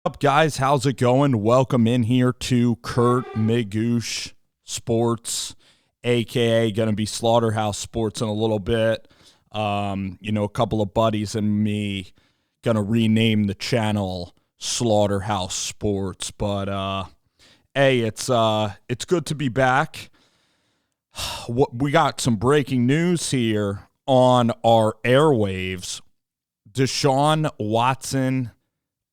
Up, guys? How's it going? Welcome in here to Kurt Magoosh Sports, aka going to be Slaughterhouse Sports in a little bit. A couple of buddies and me going to rename the channel Slaughterhouse Sports. But hey, it's good to be back. We got some breaking news here on our airwaves. Deshaun Watson.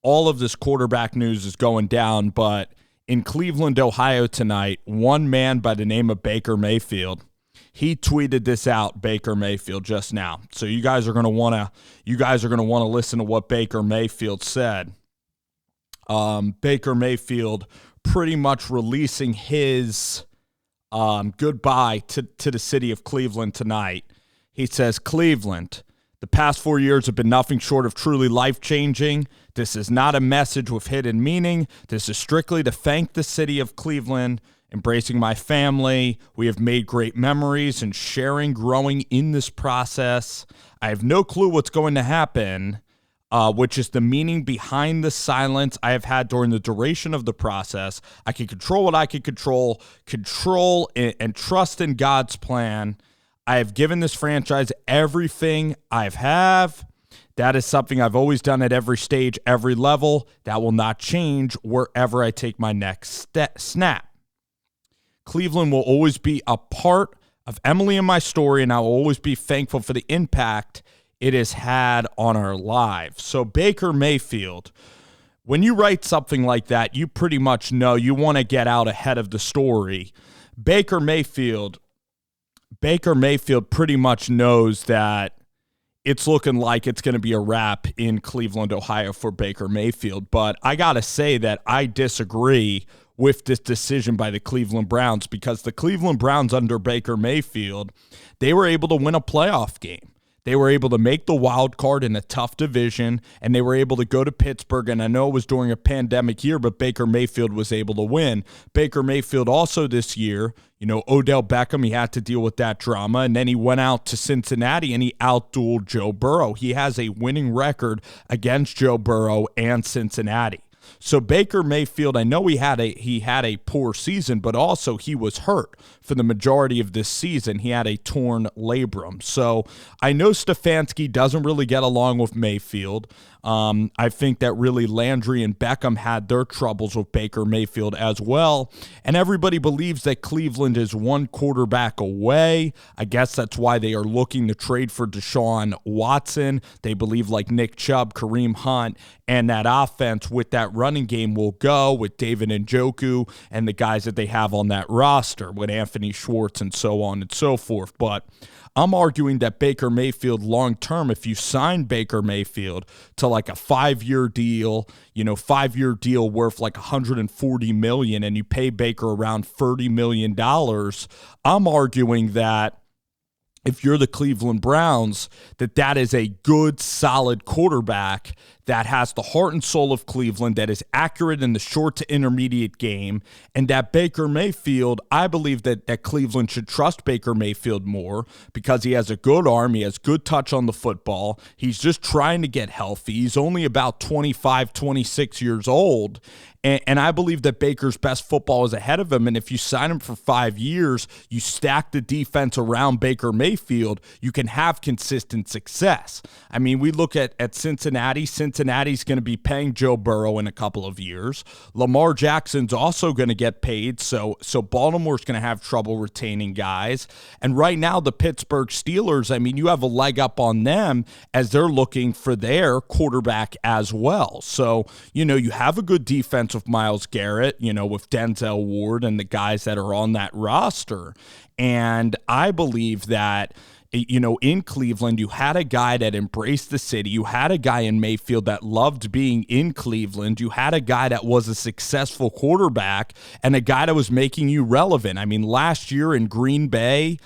All of this quarterback news is going down, but in Cleveland, Ohio tonight, one man by the name of Baker Mayfield, he tweeted this out, Baker Mayfield, just now. So you guys are going to want to listen to what Baker Mayfield said. Baker Mayfield pretty much releasing his goodbye to the city of Cleveland tonight. He says, "Cleveland, the past 4 years have been nothing short of truly life-changing. This is not a message with hidden meaning. This is strictly to thank the city of Cleveland, embracing my family. We have made great memories and growing in this process. I have no clue what's going to happen, which is the meaning behind the silence I have had during the duration of the process. I can control what I can control and trust in God's plan. I have given this franchise everything I have. That is something I've always done at every stage, every level. That will not change wherever I take my next snap. Cleveland will always be a part of Emily and my story, and I will always be thankful for the impact it has had on our lives." So Baker Mayfield, when you write something like that, you pretty much know you want to get out ahead of the story. Baker Mayfield pretty much knows that it's looking like it's going to be a wrap in Cleveland, Ohio for Baker Mayfield. But I got to say that I disagree with this decision by the Cleveland Browns, because the Cleveland Browns under Baker Mayfield, they were able to win a playoff game. They were able to make the wild card in a tough division, and they were able to go to Pittsburgh. And I know it was during a pandemic year, but Baker Mayfield was able to win. Baker Mayfield also this year, Odell Beckham, he had to deal with that drama. And then he went out to Cincinnati and he outdueled Joe Burrow. He has a winning record against Joe Burrow and Cincinnati. So Baker Mayfield, I know he had a poor season, but also he was hurt for the majority of this season. He had a torn labrum. So I know Stefanski doesn't really get along with Mayfield. I think that really Landry and Beckham had their troubles with Baker Mayfield as well. And everybody believes that Cleveland is one quarterback away. I guess that's why they are looking to trade for Deshaun Watson. They believe like Nick Chubb, Kareem Hunt, and that offense with that running game will go with David Njoku and the guys that they have on that roster with Anthony Schwartz and so on and so forth. But I'm arguing that Baker Mayfield long-term, if you sign Baker Mayfield to like a 5-year deal, 5-year deal worth like $140 million, and you pay Baker around $30 million, I'm arguing that if you're the Cleveland Browns, that is a good, solid quarterback that has the heart and soul of Cleveland, that is accurate in the short to intermediate game, and that Baker Mayfield, I believe that Cleveland should trust Baker Mayfield more because he has a good arm, he has good touch on the football, he's just trying to get healthy, he's only about 25, 26 years old, and I believe that Baker's best football is ahead of him, and if you sign him for 5 years, you stack the defense around Baker Mayfield, you can have consistent success. I mean, we look at Cincinnati. Cincinnati's going to be paying Joe Burrow in a couple of years. Lamar Jackson's also going to get paid, so Baltimore's going to have trouble retaining guys. And right now, the Pittsburgh Steelers, I mean, you have a leg up on them as they're looking for their quarterback as well. So, you have a good defense with Myles Garrett, with Denzel Ward and the guys that are on that roster. And I believe that in Cleveland, you had a guy that embraced the city. You had a guy in Mayfield that loved being in Cleveland. You had a guy that was a successful quarterback and a guy that was making you relevant. I mean, last year in Green Bay,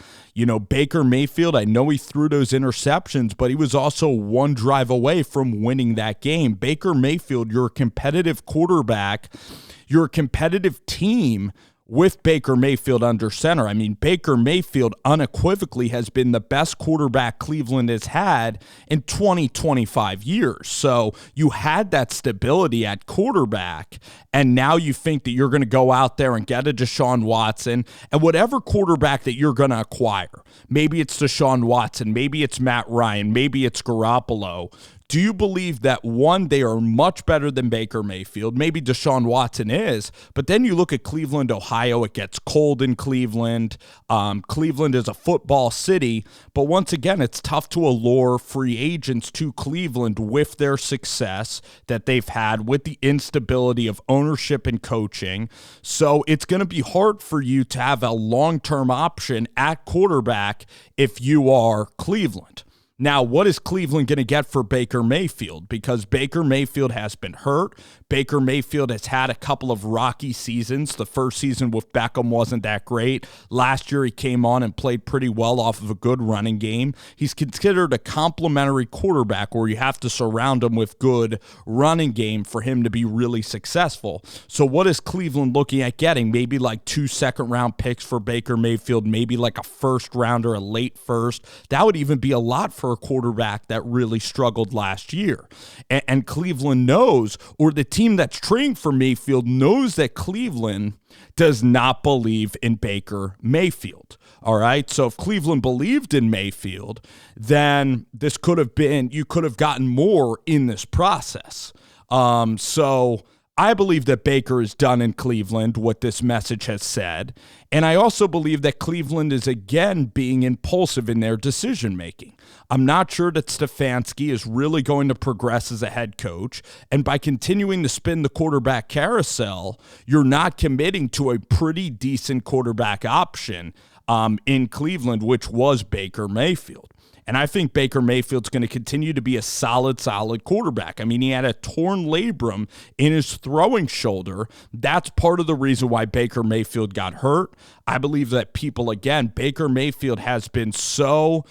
Baker Mayfield, I know he threw those interceptions, but he was also one drive away from winning that game. Baker Mayfield, you're a competitive quarterback. You're a competitive team with Baker Mayfield under center. I mean, Baker Mayfield unequivocally has been the best quarterback Cleveland has had in 20, 25 years. So you had that stability at quarterback, and now you think that you're going to go out there and get a Deshaun Watson, and whatever quarterback that you're going to acquire, maybe it's Deshaun Watson, maybe it's Matt Ryan, maybe it's Garoppolo. Do you believe that, one, they are much better than Baker Mayfield? Maybe Deshaun Watson is, but then you look at Cleveland, Ohio. It gets cold in Cleveland. Cleveland is a football city, but once again, it's tough to allure free agents to Cleveland with their success that they've had, with the instability of ownership and coaching. So it's going to be hard for you to have a long-term option at quarterback if you are Cleveland. Now, what is Cleveland going to get for Baker Mayfield? Because Baker Mayfield has been hurt. Baker Mayfield has had a couple of rocky seasons. The first season with Beckham wasn't that great. Last year, he came on and played pretty well off of a good running game. He's considered a complimentary quarterback where you have to surround him with good running game for him to be really successful. So what is Cleveland looking at getting? Maybe like 2 second-round picks for Baker Mayfield, maybe like a first rounder, a late first. That would even be a lot for a quarterback that really struggled last year. And Cleveland knows, or the team that's trading for Mayfield knows, that Cleveland does not believe in Baker Mayfield. All right. So if Cleveland believed in Mayfield, then this could have been, you could have gotten more in this process. So I believe that Baker is done in Cleveland, what this message has said. And I also believe that Cleveland is again being impulsive in their decision-making. I'm not sure that Stefanski is really going to progress as a head coach. And by continuing to spin the quarterback carousel, you're not committing to a pretty decent quarterback option in Cleveland, which was Baker Mayfield. And I think Baker Mayfield's going to continue to be a solid quarterback. I mean, he had a torn labrum in his throwing shoulder. That's part of the reason why Baker Mayfield got hurt. I believe that people, again, Baker Mayfield has been so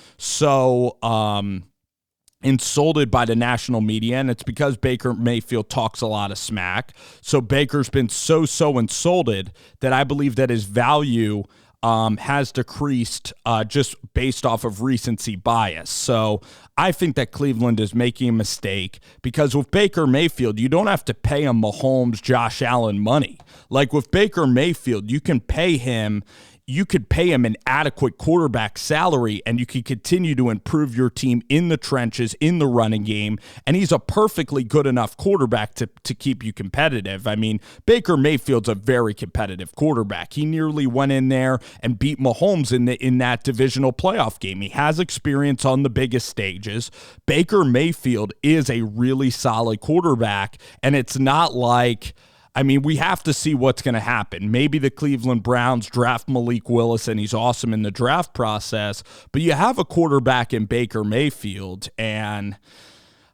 insulted by the national media, and it's because Baker Mayfield talks a lot of smack. So Baker's been so insulted that I believe that his value has decreased just based off of recency bias. So I think that Cleveland is making a mistake, because with Baker Mayfield, you don't have to pay him Mahomes, Josh Allen money. Like with Baker Mayfield, you could pay him an adequate quarterback salary, and you can continue to improve your team in the trenches, in the running game, and he's a perfectly good enough quarterback to keep you competitive. I mean, Baker Mayfield's a very competitive quarterback. He nearly went in there and beat Mahomes in that divisional playoff game. He has experience on the biggest stages. Baker Mayfield is a really solid quarterback, and it's not like, I mean, we have to see what's going to happen. Maybe the Cleveland Browns draft Malik Willis and he's awesome in the draft process, but you have a quarterback in Baker Mayfield, and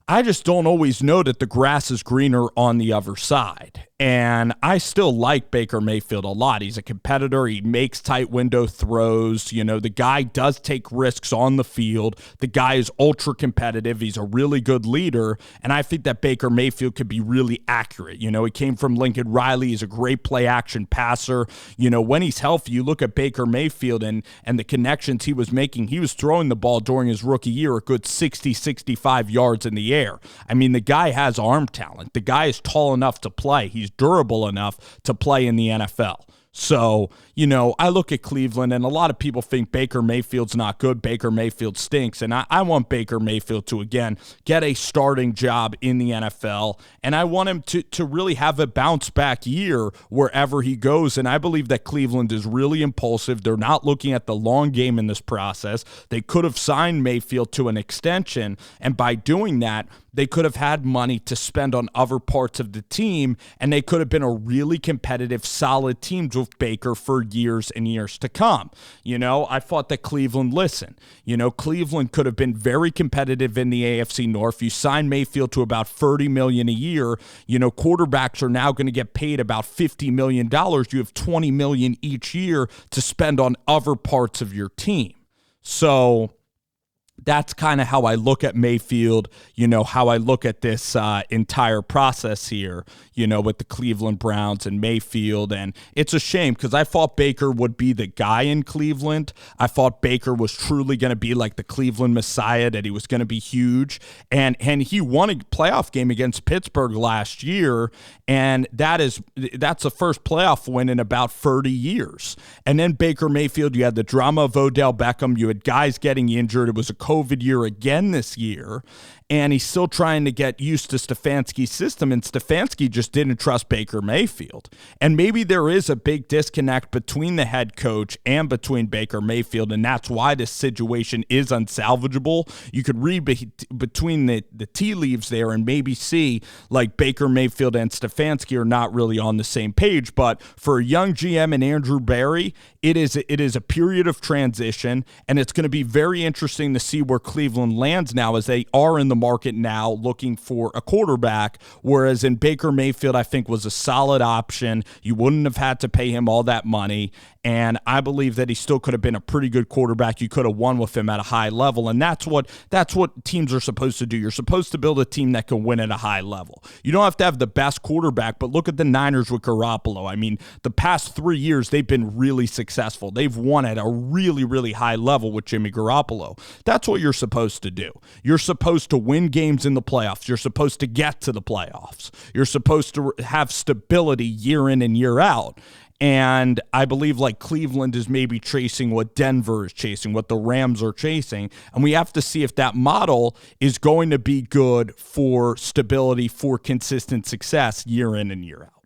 I just don't always know that the grass is greener on the other side. And I still like Baker Mayfield a lot. He's a competitor. He makes tight window throws. You know, the guy does take risks on the field. The guy is ultra competitive. He's a really good leader. And I think that Baker Mayfield could be really accurate. You know, he came from Lincoln Riley. He's a great play action passer. You know, when he's healthy, you look at Baker Mayfield and the connections he was making. He was throwing the ball during his rookie year a good 60, 65 yards in the air. I mean, the guy has arm talent. The guy is tall enough to play. He's durable enough to play in the NFL. So, you know, I look at Cleveland, and a lot of people think Baker Mayfield's not good. Baker Mayfield stinks. And I want Baker Mayfield to, again, get a starting job in the NFL. And I want him to really have a bounce-back year wherever he goes. And I believe that Cleveland is really impulsive. They're not looking at the long game in this process. They could have signed Mayfield to an extension, and by doing that, they could have had money to spend on other parts of the team, and they could have been a really competitive, solid team with Baker for years and years to come. You know, I thought that Cleveland, Cleveland could have been very competitive in the AFC North. You sign Mayfield to about $30 million a year. You know, quarterbacks are now going to get paid about $50 million. You have $20 million each year to spend on other parts of your team. So, That's kind of how I look at Mayfield, how I look at this entire process here, with the Cleveland Browns and Mayfield. And it's a shame because I thought Baker would be the guy in Cleveland. I thought Baker was truly going to be like the Cleveland Messiah, that he was going to be huge. And he won a playoff game against Pittsburgh last year. And that's the first playoff win in about 30 years. And then Baker Mayfield, you had the drama of Odell Beckham. You had guys getting injured. It was a COVID year again this year. And he's still trying to get used to Stefanski's system, and Stefanski just didn't trust Baker Mayfield. And maybe there is a big disconnect between the head coach and between Baker Mayfield, and that's why this situation is unsalvageable. You could read between the tea leaves there and maybe see like Baker Mayfield and Stefanski are not really on the same page. But for a young GM and Andrew Barry, it is a period of transition, and it's going to be very interesting to see where Cleveland lands now, as they are in the market now looking for a quarterback, whereas in Baker Mayfield, I think, was a solid option. You wouldn't have had to pay him all that money, and I believe that he still could have been a pretty good quarterback. You could have won with him at a high level, and that's what teams are supposed to do. You're supposed to build a team that can win at a high level. You don't have to have the best quarterback, but look at the Niners with Garoppolo. I mean, the past 3 years, they've been really successful. They've won at a really, really high level with Jimmy Garoppolo. That's what you're supposed to do. You're supposed to win games in the playoffs. You're supposed to get to the playoffs. You're supposed to have stability year in and year out. And I believe like Cleveland is maybe chasing what Denver is chasing, what the Rams are chasing. And we have to see if that model is going to be good for stability, for consistent success year in and year out.